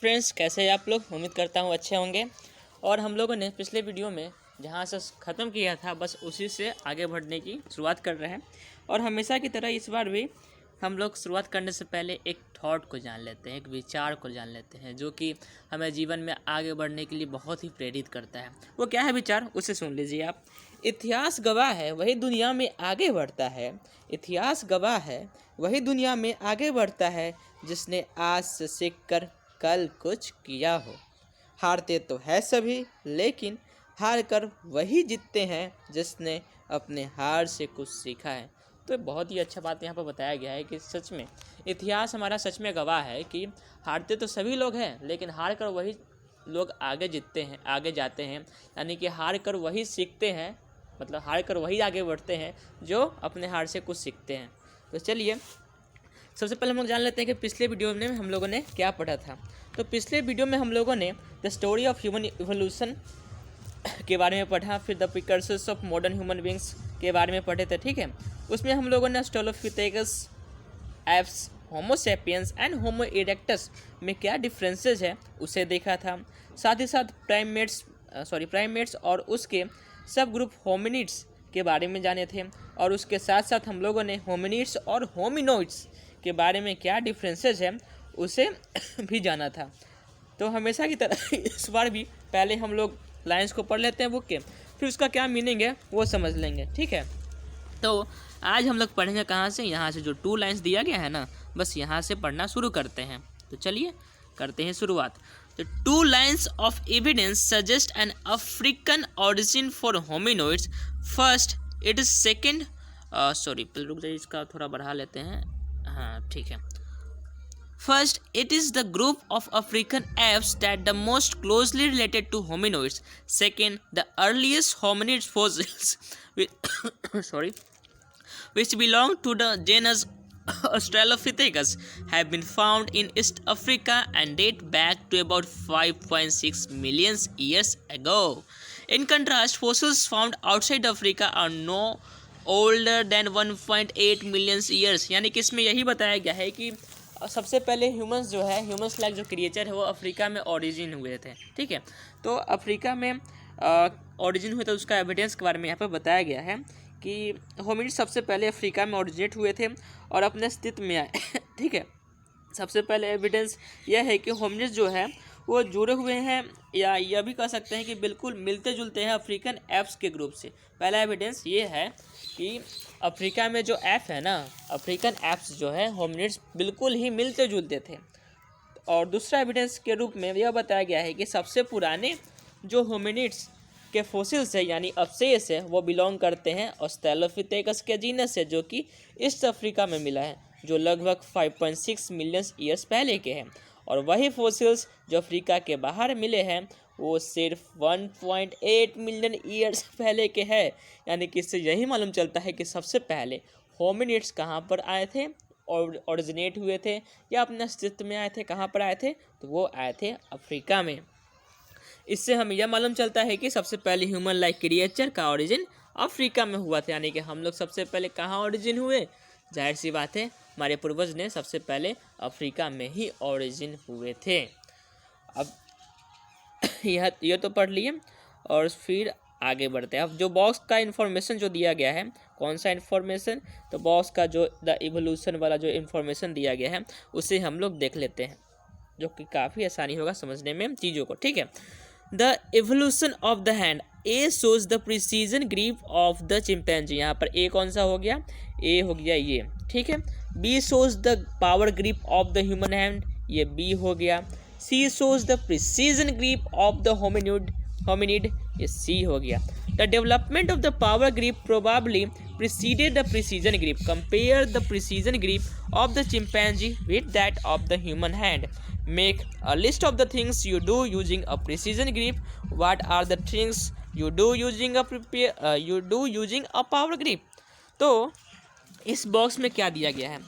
Friends, कैसे हैं आप लोग। उम्मीद करता हूँ अच्छे होंगे। और हम लोगों ने पिछले वीडियो में जहाँ से ख़त्म किया था बस उसी से आगे बढ़ने की शुरुआत कर रहे हैं। और हमेशा की तरह इस बार भी हम लोग शुरुआत करने से पहले एक थॉट को जान लेते हैं, एक विचार को जान लेते हैं, जो कि हमें जीवन में आगे बढ़ने के लिए बहुत ही प्रेरित करता है। वो क्या है विचार, उसे सुन लीजिए आप। इतिहास गवाह है वही दुनिया में आगे बढ़ता है। इतिहास गवाह है वही दुनिया में आगे बढ़ता है, जिसने आज से सीख कर कल कुछ किया हो। हारते तो है सभी, लेकिन हार कर वही जीतते हैं जिसने अपने हार से कुछ सीखा है। तो बहुत ही अच्छा बात यहाँ पर बताया गया है कि सच में इतिहास हमारा सच में गवाह है कि हारते तो सभी लोग हैं, लेकिन हार कर वही लोग आगे जीतते हैं, आगे जाते हैं। यानी कि हार कर वही सीखते हैं, मतलब हार कर वही आगे बढ़ते हैं जो अपने हार से कुछ सीखते हैं। तो चलिए सबसे पहले हम लोग जान लेते हैं कि पिछले वीडियो में हम लोगों ने क्या पढ़ा था। तो पिछले वीडियो में हम लोगों ने the story of human evolution के बारे में पढ़ा, फिर the precursors of modern human beings के बारे में पढ़े थे, ठीक है। उसमें हम लोगों ने Australopithecus, apps, homo sapiens and homo erectus में क्या डिफरेंसेस है उसे देखा था। साथ ही साथ प्राइमेट्स और उसके सब ग्रुप होमिनिड्स के बारे में जाने थे। और उसके साथ साथ हम लोगों ने होमिनिड्स और होमिनोइड्स के बारे में क्या डिफरेंसेस है उसे भी जाना था। तो हमेशा की तरह इस बार भी पहले हम लोग लाइंस को पढ़ लेते हैं बुक के, फिर उसका क्या मीनिंग है वो समझ लेंगे, ठीक है। तो आज हम लोग पढ़ेंगे कहाँ से, यहाँ से जो 2 लाइंस दिया गया है ना, बस यहाँ से पढ़ना शुरू करते हैं। तो चलिए करते हैं शुरुआत। तो 2 lines of evidence suggest an African origin for hominoids. First, it is second. पहले रुक जाइए, इसका थोड़ा बढ़ा लेते हैं। हाँ ठीक है। First, it is the group of African apes that the most closely related to hominoids. Second, the earliest hominid fossils, which belong to the genus Australopithecus, have been found in East Africa and date back to about 5.6 million years ago. In contrast, fossils found outside Africa are no older than 1.8 million years. यानी कि इसमें यही बताया गया है कि सबसे पहले ह्यूमंस जो है, ह्यूमंस लाइक जो क्रिएचर है वो अफ्रीका में ओरिजिन हुए थे, ठीक है। तो अफ्रीका में ओरिजिन हुए थे, उसका एविडेंस के बारे में यहाँ पर बताया गया है कि होमिनिड सबसे पहले अफ्रीका में ओरिजिनेट हुए थे और अपने अस्तित्व में आए ठीक है। सबसे पहले एविडेंस यह है कि होमिनिड जो है वो जुड़े हुए हैं, या यह भी कह सकते हैं कि बिल्कुल मिलते जुलते हैं अफ्रीकन एप्स के ग्रुप से। पहला एविडेंस ये है कि अफ्रीका में जो ऐप है ना, अफ्रीकन एप्स जो है होमिनिड्स बिल्कुल ही मिलते जुलते थे। और दूसरा एविडेंस के रूप में यह बताया गया है कि सबसे पुराने जो होमिनिड्स के फोसिल्स है यानी अवशेष है वो बिलोंग करते हैं ऑस्ट्रेलोपिथेकस के जीनस से, जो कि ईस्ट अफ्रीका में मिला है, जो लगभग 5.6 मिलियन ईयर्स पहले के हैं। और वही फोसिल्स जो अफ्रीका के बाहर मिले हैं वो सिर्फ 1.8 मिलियन ईयर्स पहले के हैं। यानी कि इससे यही मालूम चलता है कि सबसे पहले होमिनिड्स कहाँ पर आए थे और ओरिजिनेट हुए थे या अपने अस्तित्व में आए थे। कहाँ पर आए थे, तो वो आए थे अफ्रीका में। इससे हमें यह मालूम चलता है कि सबसे पहले ह्यूमन लाइक क्रिएचर का ओरिजिन अफ्रीका में हुआ था। यानी कि हम लोग सबसे पहले कहाँ ओरिजिन हुए, जाहिर सी बात है हमारे पूर्वज ने सबसे पहले अफ्रीका में ही ओरिजिन हुए थे। अब यह तो पढ़ लिए और फिर आगे बढ़ते हैं। अब जो बॉक्स का इन्फॉर्मेशन जो दिया गया है, कौन सा इन्फॉर्मेशन, तो बॉक्स का जो द इवोल्यूशन वाला जो इन्फॉर्मेशन दिया गया है उसे हम लोग देख लेते हैं, जो कि काफ़ी आसानी होगा समझने में चीज़ों को, ठीक है। The evolution of the hand. A shows the precision grip of the chimpanzee. यहाँ पर A कौन सा हो गया, A हो गया ये, ठीक है। B shows the power grip of the human hand, ये B हो गया। C shows the precision grip of the hominid, ये C हो गया। The development of the power grip probably preceded the precision grip. Compare the precision grip of the chimpanzee with that of the human hand. Make a list of the things you do using a precision grip. What are the things you do using a power grip? तो इस box में क्या दिया गया है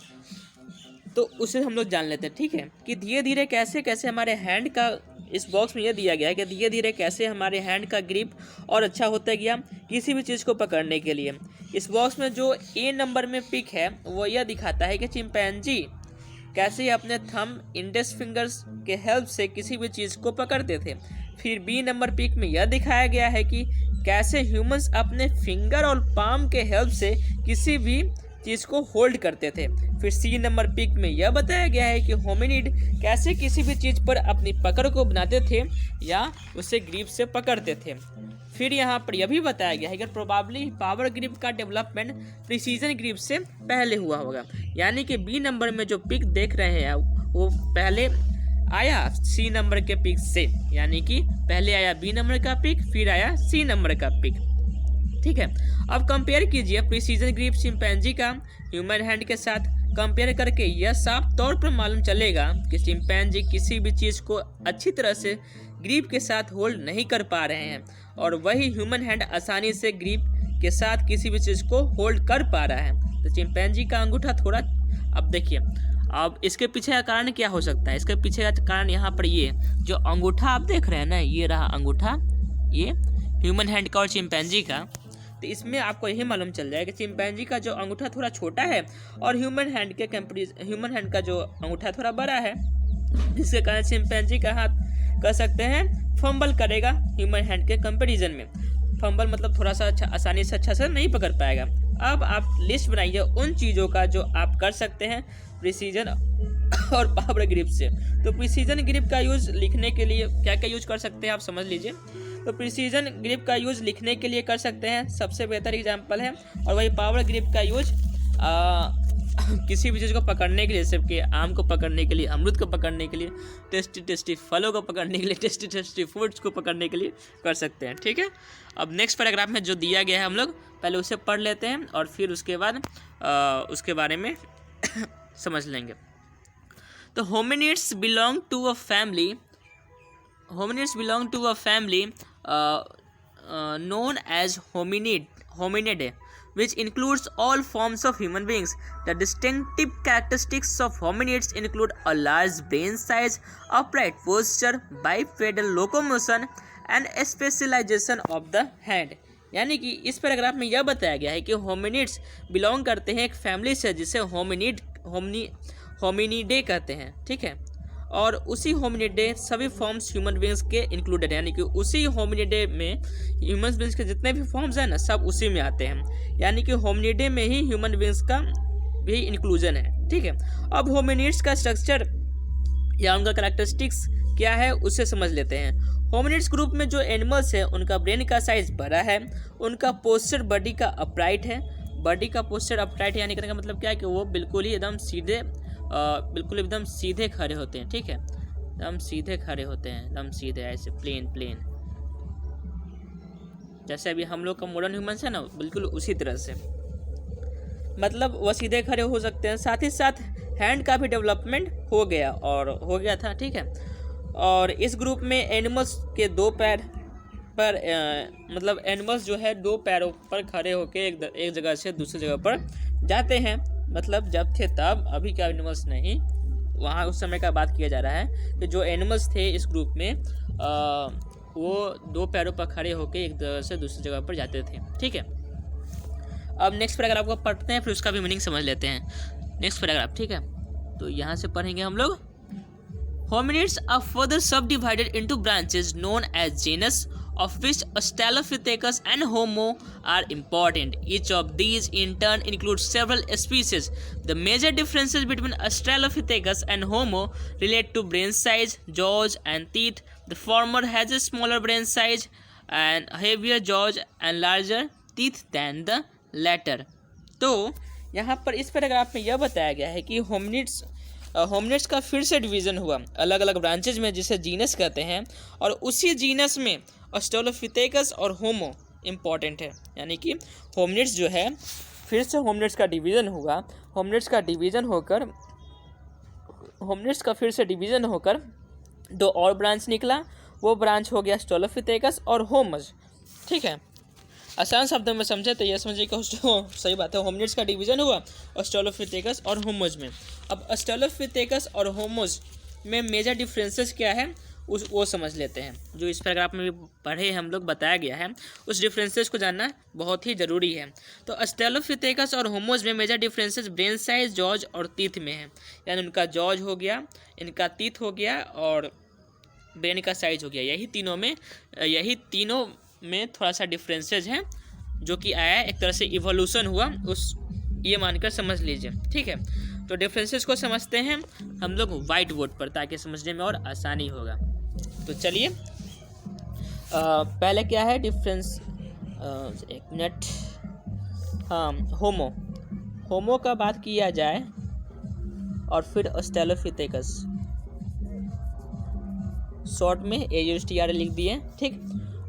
तो उसे हम लोग जान लेते हैं, ठीक है। कि धीरे धीरे कैसे कैसे हमारे हैंड का, इस बॉक्स में यह दिया गया है कि धीरे धीरे कैसे हमारे हैंड का ग्रिप और अच्छा होता गया किसी भी चीज़ को पकड़ने के लिए। इस बॉक्स में जो ए नंबर में पिक है वो यह दिखाता है कि चिंपैंजी कैसे ये अपने थंब इंडेक्स फिंगर्स के हेल्प से किसी भी चीज़ को पकड़ते थे। फिर बी नंबर पिक में यह दिखाया गया है कि कैसे ह्यूमंस अपने फिंगर और पाम के हेल्प से किसी भी चीज़ को होल्ड करते थे। फिर सी नंबर पिक में यह बताया गया है कि होमिनिड कैसे किसी भी चीज़ पर अपनी पकड़ को बनाते थे या उसे ग्रिप से पकड़ते थे। फिर यहाँ पर यह भी बताया गया है कि प्रोबेबली पावर ग्रिप का डेवलपमेंट प्रिसीजन ग्रिप से पहले हुआ होगा। यानी कि बी नंबर में जो पिक देख रहे हैं वो पहले आया सी नंबर के पिक से, यानी कि पहले आया बी नंबर का पिक फिर आया सी नंबर का पिक। ठीक है, अब कंपेयर कीजिए प्रिसीजन ग्रिप चिंपैंजी का ह्यूमन हैंड के साथ। कंपेयर करके यह साफ तौर पर मालूम चलेगा कि चिंपैंजी किसी भी चीज़ को अच्छी तरह से ग्रिप के साथ होल्ड नहीं कर पा रहे हैं और वही ह्यूमन हैंड आसानी से ग्रिप के साथ किसी भी चीज़ को होल्ड कर पा रहा है। तो चिंपैंजी का अंगूठा थोड़ा, अब देखिए, अब इसके पीछे का कारण क्या हो सकता है? इसके पीछे का कारण यहाँ पर ये जो अंगूठा आप देख रहे हैं ना, ये रहा अंगूठा, ये ह्यूमन हैंड का और चिंपैंजी का। तो इसमें आपको यही मालूम चल जाएगा कि चिंपैंजी का जो अंगूठा थोड़ा छोटा है और ह्यूमन हैंड का जो अंगूठा थोड़ा बड़ा है, जिसके कारण चिंपैंजी का हाथ कह सकते हैं फंबल करेगा ह्यूमन हैंड के कंपैरिजन में। फंबल मतलब थोड़ा सा आसानी से अच्छा से नहीं पकड़ पाएगा। अब आप लिस्ट बनाइए उन चीज़ों का जो आप कर सकते हैं प्रिसीजन और पावर ग्रिप से। तो प्रिसीजन ग्रिप का यूज़ लिखने के लिए क्या क्या यूज कर सकते हैं आप समझ लीजिए। तो प्रिसीजन ग्रिप का यूज़ लिखने के लिए कर सकते हैं, सबसे बेहतर एग्जांपल है। और वही पावर ग्रिप का यूज किसी भी चीज़ को पकड़ने के लिए, जैसे कि आम को पकड़ने के लिए, अमरूद को पकड़ने के लिए, टेस्टी फलों को पकड़ने के लिए, टेस्टी फ्रूट्स को पकड़ने के लिए कर सकते हैं। ठीक है, अब नेक्स्ट पैराग्राफ में जो दिया गया है हम लोग पहले उसे पढ़ लेते हैं और फिर उसके बाद उसके बारे में समझ लेंगे। तो hominids belong to a family known as hominidae, which includes all forms of human beings. The distinctive characteristics of hominids include a large brain size, upright posture, bipedal locomotion, and specialization of the hand. यानी कि इस paragraph में यह बताया गया है कि hominids belong करते हैं एक फैमिली से जिसे होमिनिडे कहते हैं। ठीक है, और उसी होमिनिडे सभी फॉर्म्स ह्यूमन बींग्स के इंक्लूडेड है, यानी कि उसी होमिनिडे में ह्यूमन बींग्स के जितने भी फॉर्म्स हैं ना सब उसी में आते हैं, यानी कि होमिनिडे में ही ह्यूमन बींग्स का भी इंक्लूजन है। ठीक है, अब होमिनिड्स का स्ट्रक्चर या उनका कैरेक्टरिस्टिक्स क्या है उसे समझ लेते हैं। होमिनिड्स ग्रुप में जो एनिमल्स है उनका ब्रेन का साइज बड़ा है, उनका पोस्चर बॉडी का अपराइट है। बॉडी का पोस्चर अपराइट यानी कहने का मतलब क्या है कि वो बिल्कुल ही एकदम सीधे एकदम सीधे खड़े होते हैं। ठीक है, एकदम सीधे खड़े होते हैं, एकदम सीधे ऐसे प्लेन जैसे अभी हम लोग का मॉडर्न ह्यूमंस है ना, बिल्कुल उसी तरह से, मतलब वह सीधे खड़े हो सकते हैं। साथ ही साथ हैंड का भी डेवलपमेंट हो गया था। ठीक है, और इस ग्रुप में एनिमल्स के दो पैर पर मतलब एनिमल्स जो है दो पैरों पर खड़े होकर एक जगह से दूसरी जगह पर जाते हैं। मतलब जब थे तब, अभी का एनिमल्स नहीं, वहाँ उस समय का बात किया जा रहा है कि जो एनिमल्स थे इस ग्रुप में वो दो पैरों पर खड़े होकर एक जगह से दूसरी जगह पर जाते थे। ठीक है, अब नेक्स्ट पैराग्राफ को पढ़ते हैं फिर उसका भी मीनिंग समझ लेते हैं। नेक्स्ट पैराग्राफ, ठीक है, तो यहाँ से पढ़ेंगे हम लोग। Hominids are further subdivided into branches known as genus, of which Australopithecus and Homo are important. Each of these in turn includes several species. The major differences between Australopithecus and Homo relate to brain size, jaws and teeth. The former has a smaller brain size and heavier jaws and larger teeth than the latter. तो यहाँ पर इस paragraph में यह बताया गया है कि होमिनिड्स का फिर से डिवीज़न हुआ अलग अलग ब्रांचेज में जिसे जीनस कहते हैं, और उसी जीनस में ऑस्ट्रेलोपिथेकस और होमो इम्पॉर्टेंट है। यानी कि होमिनिड्स जो है फिर से होमिनिड्स का फिर से डिवीज़न होकर दो और ब्रांच निकला, वो ब्रांच हो गया ऑस्ट्रेलोपिथेकस और होमज। ठीक है, आसान शब्दों में समझे तो यह समझिए कि सही बात है, होमिनिड्स का डिवीज़न हुआ ऑस्ट्रेलोपिथेकस और होमोज में। अब ऑस्ट्रेलोपिथेकस और होमोज में मेजर डिफरेंसेस क्या है वो समझ लेते हैं। जो इस पैराग्राफ में भी पढ़े हम लोग, बताया गया है, उस डिफरेंसेस को जानना बहुत ही ज़रूरी है। तो ऑस्ट्रेलोपिथेकस और होमोज में major differences brain size, jaws और टीथ में है। यानी उनका जॉज हो गया, इनका टीथ हो गया और ब्रेन का साइज हो गया। यही तीनों में थोड़ा सा डिफरेंसेस हैं जो कि आया, एक तरह से इवोल्यूशन हुआ उस, ये मानकर समझ लीजिए। ठीक है, तो डिफरेंसेस को समझते हैं हम लोग वाइट बोर्ड पर, ताकि समझने में और आसानी होगा। तो चलिए पहले क्या है डिफरेंस, एक मिनट। हाँ, होमो का बात किया जाए और फिर ऑस्ट्रेलोपिथेकस, शॉर्ट में AUSTR लिख दिए। ठीक,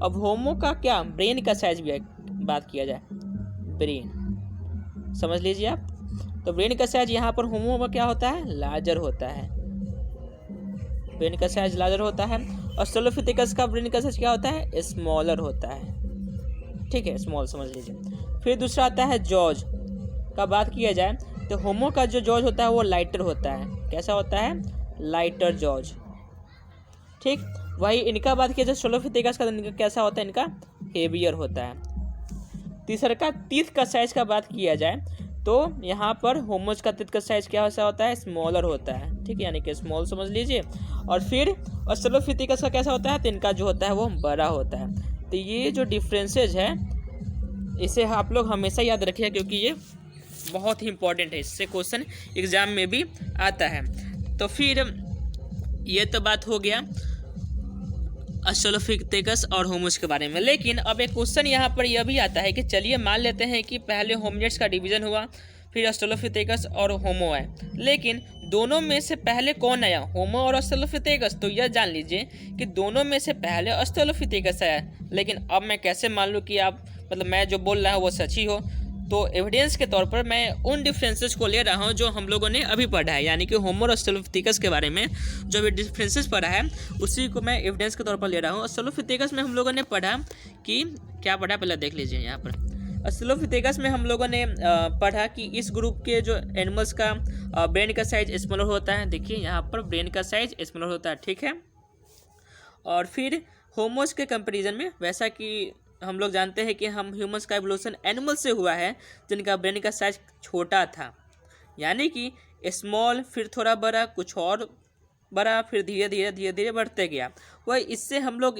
अब होमो का क्या, ब्रेन का साइज भी बात किया जाए, ब्रेन समझ लीजिए आप। तो ब्रेन का साइज यहाँ पर होमो में क्या होता है, लार्जर होता है। ब्रेन का साइज लार्जर होता है। ऑस्ट्रेलोपिथेकस का ब्रेन का साइज क्या होता है, स्मॉलर होता है। ठीक है, स्मॉल समझ लीजिए। फिर दूसरा आता है जॉज का बात किया जाए तो होमो का जो जॉज होता है वो लाइटर होता है। कैसा होता है, लाइटर जॉज। ठीक, वही इनका बात किया जाए ऑस्ट्रेलोपिथेकस का, इनका कैसा होता है, इनका हेवियर होता है। तीसरा का टीथ का साइज का बात किया जाए तो यहाँ पर होमोज का टीथ का साइज क्या होता है, स्मॉलर होता है। ठीक है, यानी कि स्मॉल समझ लीजिए। और फिर ऑस्ट्रेलोपिथेकस का कैसा होता है, तो इनका जो होता है वो बड़ा होता है। तो ये जो डिफरेंसेज है इसे आप लोग हमेशा याद रखिए, क्योंकि ये बहुत ही इंपॉर्टेंट है, इससे क्वेश्चन एग्जाम में भी आता है। तो फिर ये तो बात हो गया ऑस्ट्रेलोपिथेकस और होमोज के बारे में। लेकिन अब एक क्वेश्चन यहाँ पर यह भी आता है कि चलिए मान लेते हैं कि पहले होमिनिड्स का डिवीजन हुआ, फिर ऑस्ट्रेलोपिथेकस और होमो आए, लेकिन दोनों में से पहले कौन आया, होमो और ऑस्ट्रेलोपिथेकस। तो यह जान लीजिए कि दोनों में से पहले ऑस्ट्रेलोपिथेकस आया। लेकिन अब मैं कैसे मान लूँ कि आप, मतलब मैं जो बोल रहा हूँ वो सच ही हो। तो एविडेंस के तौर पर मैं उन डिफरेंसेस को ले रहा हूँ जो हम लोगों ने अभी पढ़ा है, यानी कि होमो और ऑस्ट्रेलोपिथेकस के बारे में जो भी डिफरेंसेस पढ़ा है उसी को मैं एविडेंस के तौर पर ले रहा हूँ। ऑस्ट्रेलोपिथेकस में हम लोगों ने पढ़ा कि क्या पढ़ा, पहले देख लीजिए यहाँ पर। ऑस्ट्रेलोपिथेकस में हम लोगों ने पढ़ा कि इस ग्रुप के जो एनिमल्स का ब्रेन का साइज स्मॉलर होता है। देखिए यहाँ पर ब्रेन का साइज स्मॉलर होता है। ठीक है, और फिर होमोज के कंपेरिजन में, वैसा कि हम लोग जानते हैं कि हम ह्यूमंस का एवोल्यूशन एनिमल से हुआ है जिनका ब्रेन का साइज छोटा था, यानी कि स्मॉल, फिर थोड़ा बड़ा, कुछ और बड़ा, फिर धीरे धीरे बढ़ते गया। वह इससे हम लोग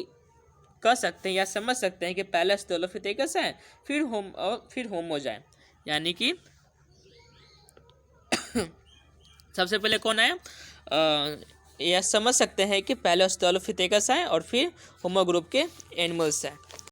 कह सकते हैं या समझ सकते हैं कि पहले ऑस्ट्रेलोपिथेकस है, फिर होमोज आए, यानी कि सबसे पहले कौन आया, यह समझ सकते हैं कि पहले ऑस्ट्रेलोपिथेकस आए और फिर होमो ग्रुप के एनिमल्स आए।